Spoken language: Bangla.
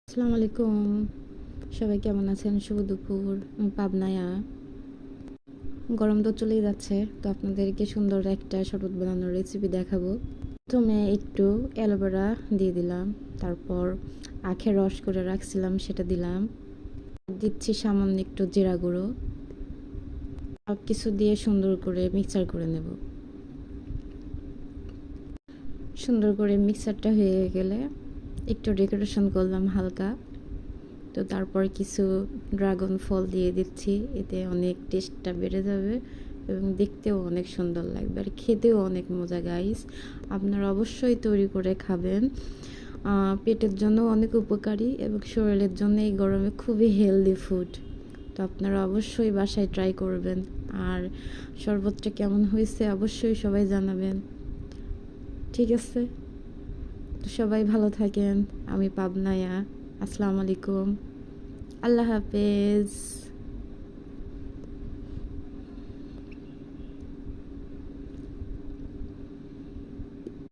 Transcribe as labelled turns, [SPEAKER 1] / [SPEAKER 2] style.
[SPEAKER 1] আসসালামু আলাইকুম। সবাই কেমন আছেন? শুভ দুপুর। আমি পাবনায়া। গরম তো চলেই যাচ্ছে, তো আপনাদেরকে সুন্দর একটা শরবত বানানোর রেসিপি দেখাবো। প্রথমে একটু অ্যালোভেরা দিয়ে দিলাম, তারপর আখের রস করে রাখছিলাম সেটা দিলাম, দিচ্ছি সামান্য একটু জিরা গুঁড়ো। সব কিছু দিয়ে সুন্দর করে মিক্সার করে নেব। সুন্দর করে মিক্সারটা হয়ে গেলে একটু ডেকোরেশন করলাম হালকা। তো তারপর কিছু ড্রাগন ফল দিয়ে দিচ্ছি, এতে অনেক টেস্টটা বেড়ে যাবে এবং দেখতেও অনেক সুন্দর লাগবে আর খেতেও অনেক মজা গাইস। আপনারা অবশ্যই তৈরি করে খাবেন। পেটের জন্য অনেক উপকারী এবং শরীরের জন্য এই গরমে খুবই হেলদি ফুড। তো আপনারা অবশ্যই বাসায় ট্রাই করবেন। আর শরবতটা কেমন হয়েছে অবশ্যই সবাই জানাবেন। ঠিক আছে, তো সবাই ভালো থাকেন। আমি পাবনায়া। আসসালামু আলাইকুম। আল্লাহ হাফেজ।